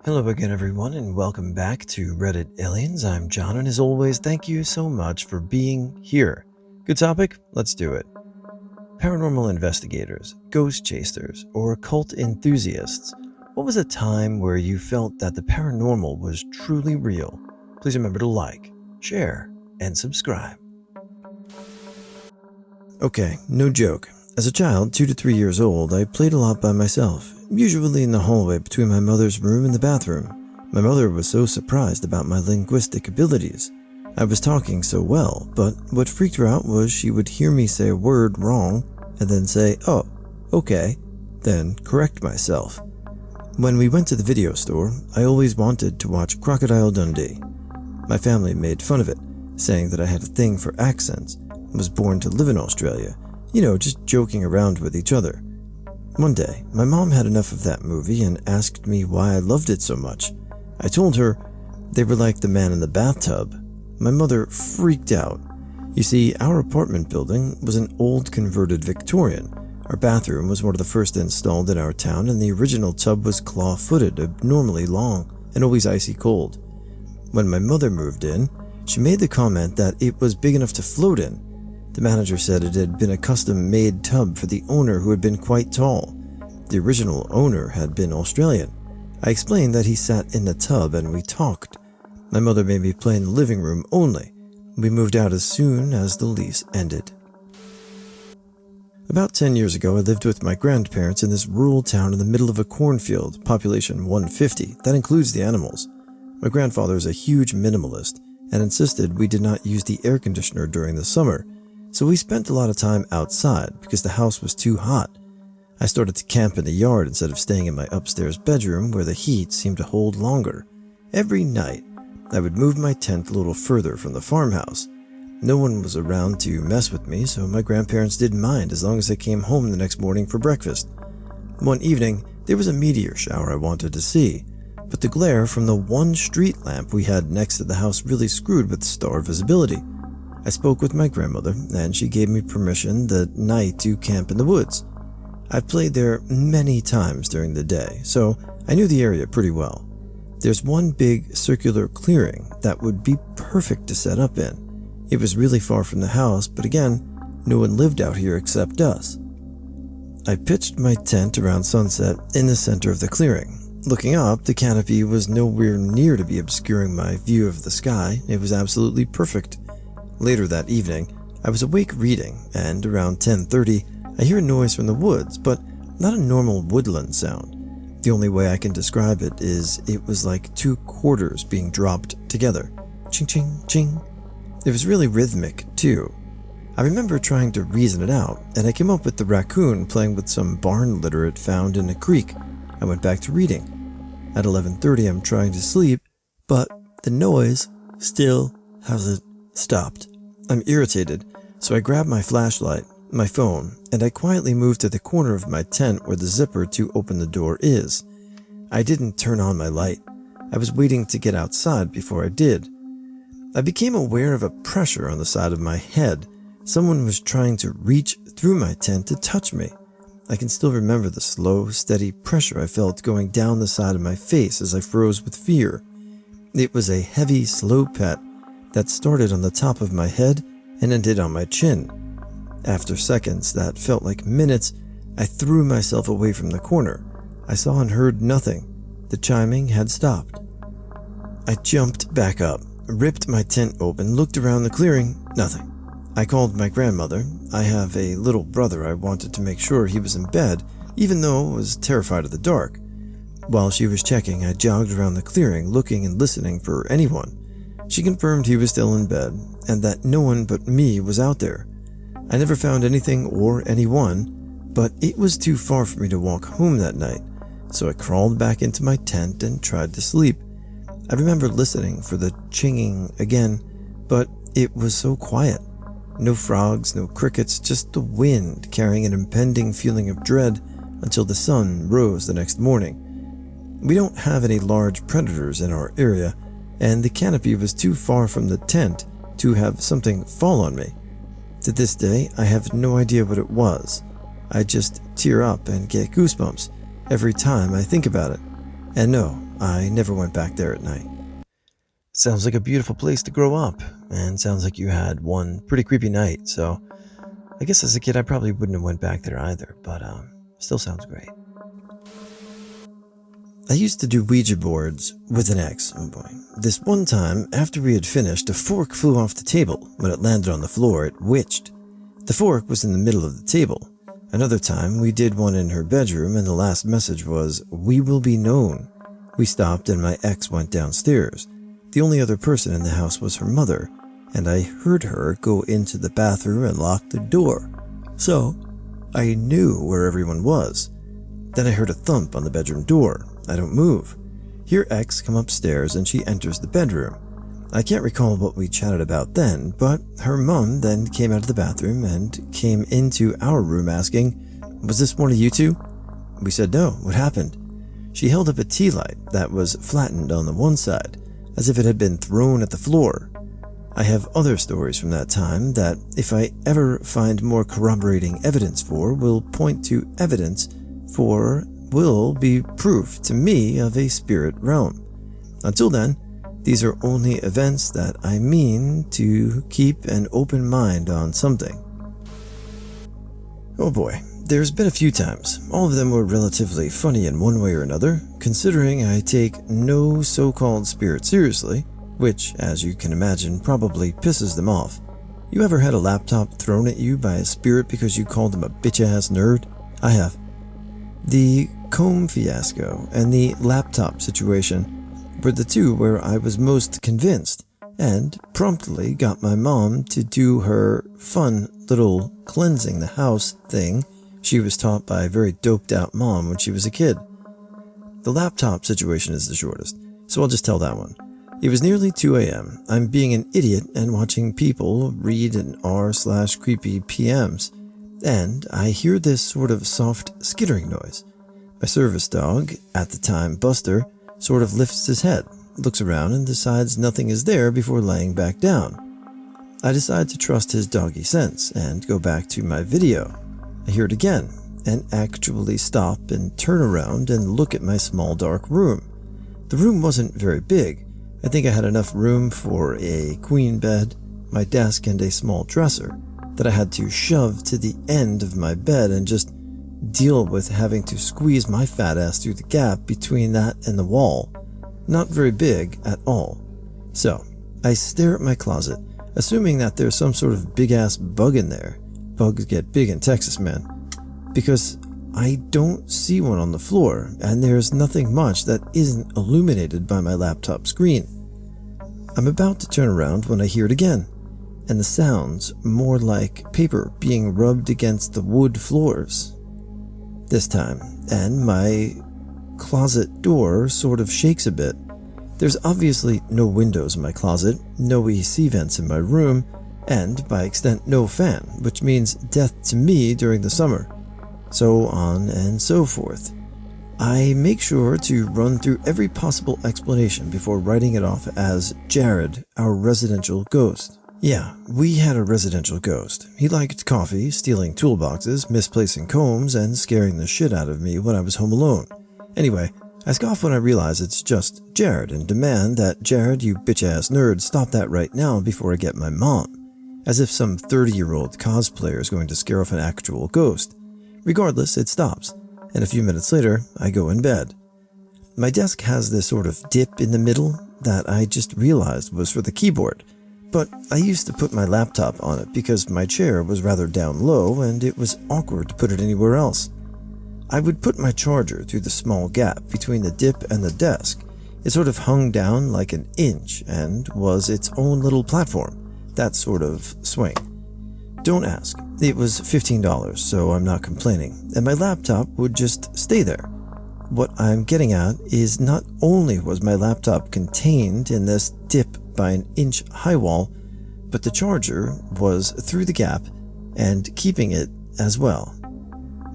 Hello again, everyone, and welcome back to Reddit Aliens. I'm John, and as always, thank you so much for being here. Good topic? Let's do it. Paranormal investigators, ghost chasers, or occult enthusiasts, what was a time where you felt that the paranormal was truly real? Please remember to like, share, and subscribe. Okay, no joke. As a child, 2 to 3 years old, I played a lot by myself, usually in the hallway between my mother's room and the bathroom. My mother was so surprised about my linguistic abilities. I was talking so well, but what freaked her out was she would hear me say a word wrong and then say, "Oh, okay," then correct myself. When we went to the video store, I always wanted to watch Crocodile Dundee. My family made fun of it, saying that I had a thing for accents, was born to live in Australia, just joking around with each other. One day, my mom had enough of that movie and asked me why I loved it so much. I told her they were like the man in the bathtub. My mother freaked out. You see, our apartment building was an old converted Victorian. Our bathroom was one of the first installed in our town, and the original tub was claw-footed, abnormally long, and always icy cold. When my mother moved in, she made the comment that it was big enough to float in. The manager said it had been a custom-made tub for the owner, who had been quite tall. The original owner had been Australian. I explained that he sat in the tub and we talked. My mother made me play in the living room only. We moved out as soon as the lease ended. About 10 years ago, I lived with my grandparents in this rural town in the middle of a cornfield, population 150, that includes the animals. My grandfather is a huge minimalist and insisted we did not use the air conditioner during the summer, so we spent a lot of time outside because the house was too hot. I started to camp in the yard instead of staying in my upstairs bedroom where the heat seemed to hold longer. Every night, I would move my tent a little further from the farmhouse. No one was around to mess with me, so my grandparents didn't mind as long as I came home the next morning for breakfast. One evening, there was a meteor shower I wanted to see, but the glare from the one street lamp we had next to the house really screwed with star visibility. I spoke with my grandmother, and she gave me permission that night to camp in the woods. I've played there many times during the day, so I knew the area pretty well. There's one big circular clearing that would be perfect to set up in. It was really far from the house, but again, no one lived out here except us. I pitched my tent around sunset in the center of the clearing. Looking up, the canopy was nowhere near to be obscuring my view of the sky. It was absolutely perfect. Later that evening, I was awake reading, and around 10:30, I hear a noise from the woods, but not a normal woodland sound. The only way I can describe it is it was like 2 quarters being dropped together. Ching, ching, ching. It was really rhythmic, too. I remember trying to reason it out, and I came up with the raccoon playing with some barn litter it found in a creek. I went back to reading. At 11:30, I'm trying to sleep, but the noise still hasn't stopped. I'm irritated, so I grab my flashlight, my phone, and I quietly move to the corner of my tent where the zipper to open the door is. I didn't turn on my light. I was waiting to get outside before I did. I became aware of a pressure on the side of my head. Someone was trying to reach through my tent to touch me. I can still remember the slow, steady pressure I felt going down the side of my face as I froze with fear. It was a heavy, slow pet that started on the top of my head and ended on my chin. After seconds that felt like minutes, I threw myself away from the corner. I saw and heard nothing. The chiming had stopped. I jumped back up, ripped my tent open, looked around the clearing, nothing. I called my grandmother. I have a little brother. I wanted to make sure he was in bed, even though I was terrified of the dark. While she was checking, I jogged around the clearing, looking and listening for anyone. She confirmed he was still in bed, and that no one but me was out there. I never found anything or anyone, but it was too far for me to walk home that night, so I crawled back into my tent and tried to sleep. I remember listening for the chinging again, but it was so quiet. No frogs, no crickets, just the wind carrying an impending feeling of dread until the sun rose the next morning. We don't have any large predators in our area, and the canopy was too far from the tent to have something fall on me. To this day, I have no idea what it was. I just tear up and get goosebumps every time I think about it. And no, I never went back there at night. Sounds like a beautiful place to grow up, and sounds like you had one pretty creepy night, so I guess as a kid I probably wouldn't have went back there either, but still sounds great. I used to do Ouija boards with an ex. Oh boy. This one time, after we had finished, a fork flew off the table. When it landed on the floor, it witched. The fork was in the middle of the table. Another time, we did one in her bedroom, and the last message was, "We will be known." We stopped and my ex went downstairs. The only other person in the house was her mother, and I heard her go into the bathroom and lock the door. So, I knew where everyone was. Then I heard a thump on the bedroom door. I don't move. Hear X come upstairs and she enters the bedroom. I can't recall what we chatted about then, but her mom then came out of the bathroom and came into our room asking, "Was this one of you two?" We said no. What happened? She held up a tea light that was flattened on the one side, as if it had been thrown at the floor. I have other stories from that time that, if I ever find more corroborating evidence for, will point to evidence for will be proof to me of a spirit realm. Until then, these are only events that I mean to keep an open mind on something. Oh boy, there's been a few times. All of them were relatively funny in one way or another, considering I take no so-called spirit seriously, which, as you can imagine, probably pisses them off. You ever had a laptop thrown at you by a spirit because you called them a bitch-ass nerd? I have. The comb fiasco and the laptop situation were the two where I was most convinced, and promptly got my mom to do her fun little cleansing the house thing she was taught by a very doped out mom when she was a kid. The laptop situation is the shortest, so I'll just tell that one. It was nearly 2 a.m. I'm being an idiot and watching people read an r/creepy PMs, and I hear this sort of soft skittering noise. My service dog, at the time Buster, sort of lifts his head, looks around and decides nothing is there before laying back down. I decide to trust his doggy sense and go back to my video. I hear it again and actually stop and turn around and look at my small dark room. The room wasn't very big. I think I had enough room for a queen bed, my desk, and a small dresser that I had to shove to the end of my bed and just deal with having to squeeze my fat ass through the gap between that and the wall. Not very big at all. So, I stare at my closet, assuming that there's some sort of big-ass bug in there. Bugs get big in Texas, man. Because I don't see one on the floor, and there's nothing much that isn't illuminated by my laptop screen. I'm about to turn around when I hear it again, and the sounds more like paper being rubbed against the wood floors. This time, and my closet door sort of shakes a bit. There's obviously no windows in my closet, no AC vents in my room, and by extent no fan, which means death to me during the summer. So on and so forth. I make sure to run through every possible explanation before writing it off as Jared, our residential ghost. Yeah, we had a residential ghost. He liked coffee, stealing toolboxes, misplacing combs, and scaring the shit out of me when I was home alone. Anyway, I scoff when I realize it's just Jared and demand that Jared, you bitch-ass nerd, stop that right now before I get my mom. As if some 30-year-old cosplayer is going to scare off an actual ghost. Regardless, it stops, and a few minutes later, I go in bed. My desk has this sort of dip in the middle that I just realized was for the keyboard. But I used to put my laptop on it because my chair was rather down low and it was awkward to put it anywhere else. I would put my charger through the small gap between the dip and the desk. It sort of hung down like an inch and was its own little platform, that sort of swing. Don't ask. It was $15, so I'm not complaining, and my laptop would just stay there. What I'm getting at is not only was my laptop contained in this dip by an inch high wall, but the charger was through the gap and keeping it as well.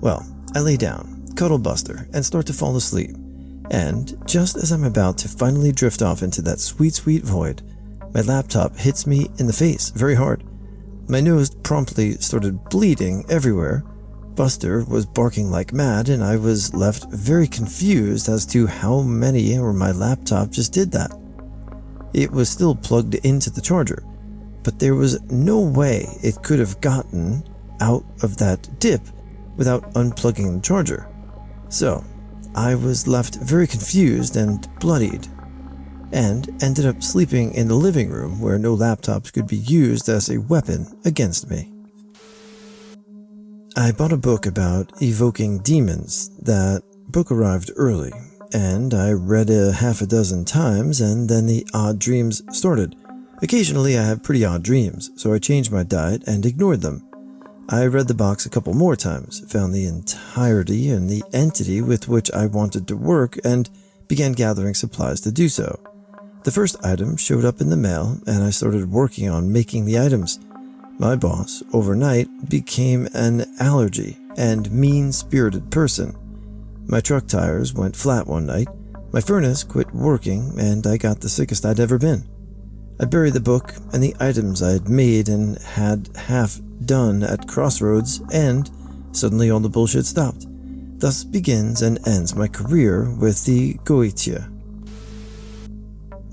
Well, I lay down, cuddle Buster, and start to fall asleep. And just as I'm about to finally drift off into that sweet, sweet void, my laptop hits me in the face very hard. My nose promptly started bleeding everywhere, Buster was barking like mad, and I was left very confused as to how many or my laptop just did that. It was still plugged into the charger, but there was no way it could have gotten out of that dip without unplugging the charger. So, I was left very confused and bloodied, and ended up sleeping in the living room where no laptops could be used as a weapon against me. I bought a book about evoking demons. That book arrived early, and I read a half a dozen times, and then the odd dreams started. Occasionally I have pretty odd dreams, so I changed my diet and ignored them. I read the box a couple more times, found the entirety and the entity with which I wanted to work, and began gathering supplies to do so. The first item showed up in the mail, and I started working on making the items. My boss, overnight, became an allergy and mean-spirited person. My truck tires went flat one night, my furnace quit working, and I got the sickest I'd ever been. I buried the book and the items I had made and had half done at Crossroads, and suddenly all the bullshit stopped. Thus begins and ends my career with the Ouija.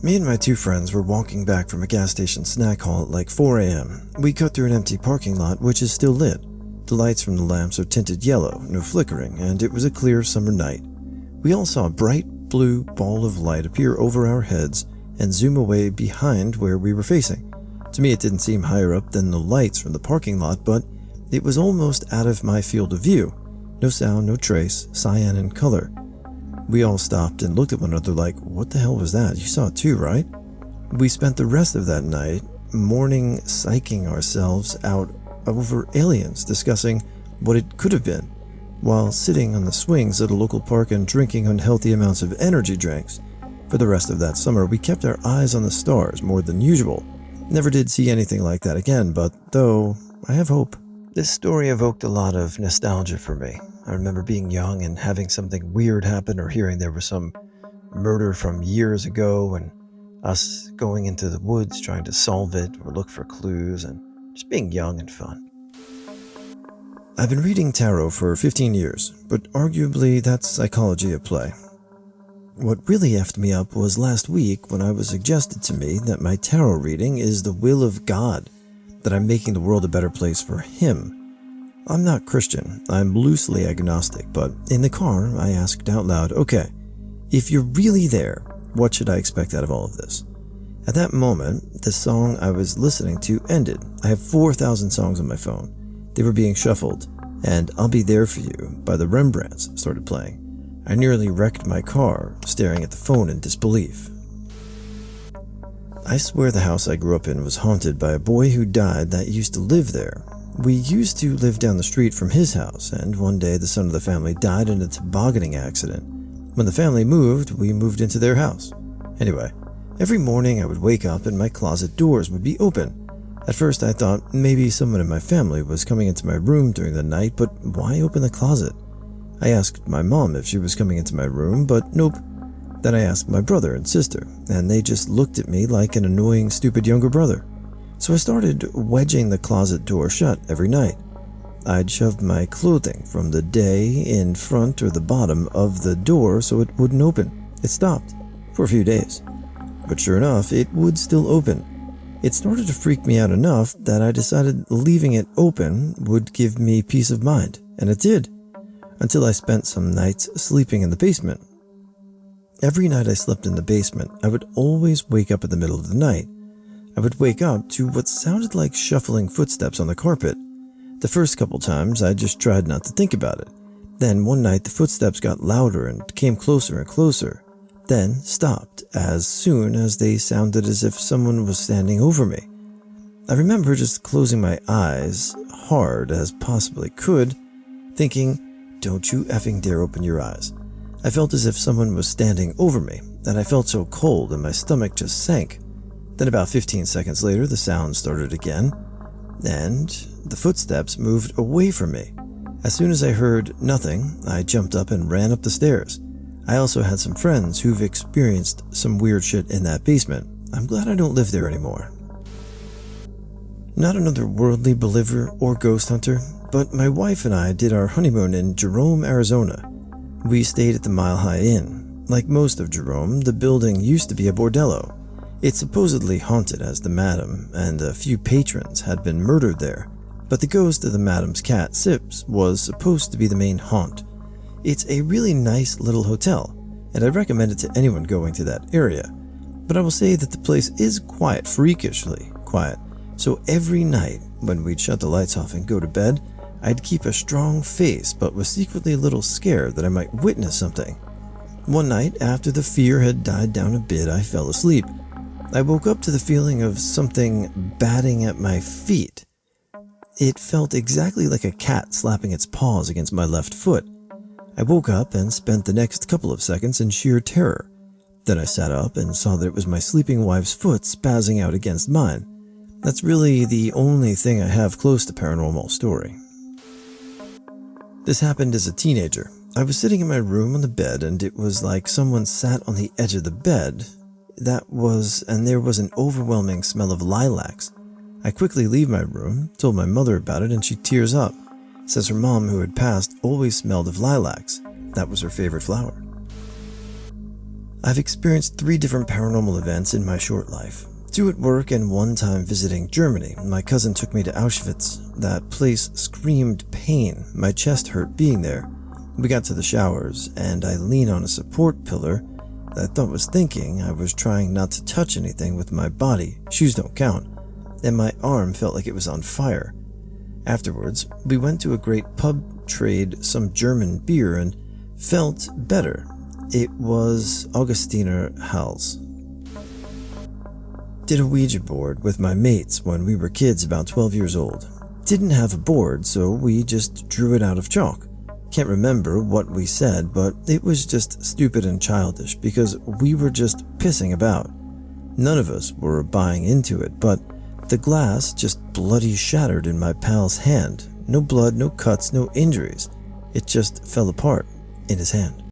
Me and my two friends were walking back from a gas station snack haul at like 4 a.m. We cut through an empty parking lot which is still lit. The lights from the lamps are tinted yellow, no flickering, and it was a clear summer night. We all saw a bright blue ball of light appear over our heads and zoom away behind where we were facing. To me it didn't seem higher up than the lights from the parking lot, but it was almost out of my field of view. No sound, no trace, cyan in color. We all stopped and looked at one another like, what the hell was that? You saw it too, right? We spent the rest of that night mourning, psyching ourselves out over aliens, discussing what it could have been, while sitting on the swings at a local park and drinking unhealthy amounts of energy drinks. For the rest of that summer, we kept our eyes on the stars more than usual. Never did see anything like that again, but though, I have hope. This story evoked a lot of nostalgia for me. I remember being young and having something weird happen, or hearing there was some murder from years ago, and us going into the woods trying to solve it or look for clues, and just being young and fun. I've been reading tarot for 15 years, but arguably that's psychology at play. What really effed me up was last week when I was suggested to me that my tarot reading is the will of God, that I'm making the world a better place for Him. I'm not Christian, I'm loosely agnostic, but in the car I asked out loud, okay, if you're really there, what should I expect out of all of this? At that moment, the song I was listening to ended. I have 4,000 songs on my phone. They were being shuffled, and I'll Be There For You by the Rembrandts started playing. I nearly wrecked my car, staring at the phone in disbelief. I swear the house I grew up in was haunted by a boy who died that used to live there. We used to live down the street from his house, and one day the son of the family died in a tobogganing accident. When the family moved, we moved into their house. Anyway, every morning I would wake up and my closet doors would be open. At first I thought maybe someone in my family was coming into my room during the night, but why open the closet? I asked my mom if she was coming into my room, but nope. Then I asked my brother and sister, and they just looked at me like an annoying, stupid younger brother. So I started wedging the closet door shut every night. I'd shoved my clothing from the day in front or the bottom of the door so it wouldn't open. It stopped for a few days. But sure enough, it would still open. It started to freak me out enough that I decided leaving it open would give me peace of mind, and it did, until I spent some nights sleeping in the basement. Every night I slept in the basement, I would always wake up in the middle of the night. I would wake up to what sounded like shuffling footsteps on the carpet. The first couple times, I just tried not to think about it. Then one night the footsteps got louder and came closer and closer, then stopped as soon as they sounded as if someone was standing over me. I remember just closing my eyes hard as possibly could, thinking, don't you effing dare open your eyes. I felt as if someone was standing over me, and I felt so cold and my stomach just sank. Then about 15 seconds later, the sound started again, and the footsteps moved away from me. As soon as I heard nothing, I jumped up and ran up the stairs. I also had some friends who've experienced some weird shit in that basement. I'm glad I don't live there anymore. Not an otherworldly believer or ghost hunter, but my wife and I did our honeymoon in Jerome, Arizona. We stayed at the Mile High Inn. Like most of Jerome, the building used to be a bordello. It's supposedly haunted as the madam and a few patrons had been murdered there, but the ghost of the madam's cat, Sips, was supposed to be the main haunt. It's a really nice little hotel, and I'd recommend it to anyone going to that area. But I will say that the place is quiet, freakishly quiet. So every night, when we'd shut the lights off and go to bed, I'd keep a strong face but was secretly a little scared that I might witness something. One night, after the fear had died down a bit, I fell asleep. I woke up to the feeling of something batting at my feet. It felt exactly like a cat slapping its paws against my left foot. I woke up and spent the next couple of seconds in sheer terror. Then I sat up and saw that it was my sleeping wife's foot spazzing out against mine. That's really the only thing I have close to paranormal story. This happened as a teenager. I was sitting in my room on the bed and it was like someone sat on the edge of the bed. And there was an overwhelming smell of lilacs. I quickly leave my room, told my mother about it, and she tears up. Says her mom, who had passed, always smelled of lilacs. That was her favorite flower. I've experienced 3 different paranormal events in my short life. 2 at work and 1 time visiting Germany. My cousin took me to Auschwitz. That place screamed pain. My chest hurt being there. We got to the showers, and I leaned on a support pillar that I thought was thinking. I was trying not to touch anything with my body. Shoes don't count. And my arm felt like it was on fire. Afterwards, we went to a great pub, trade some German beer, and felt better. It was Augustiner Hals. Did a Ouija board with my mates when we were kids about 12 years old. Didn't have a board, so we just drew it out of chalk. Can't remember what we said, but it was just stupid and childish because we were just pissing about. None of us were buying into it, but the glass just bloody shattered in my pal's hand. No blood, no cuts, no injuries. It just fell apart in his hand.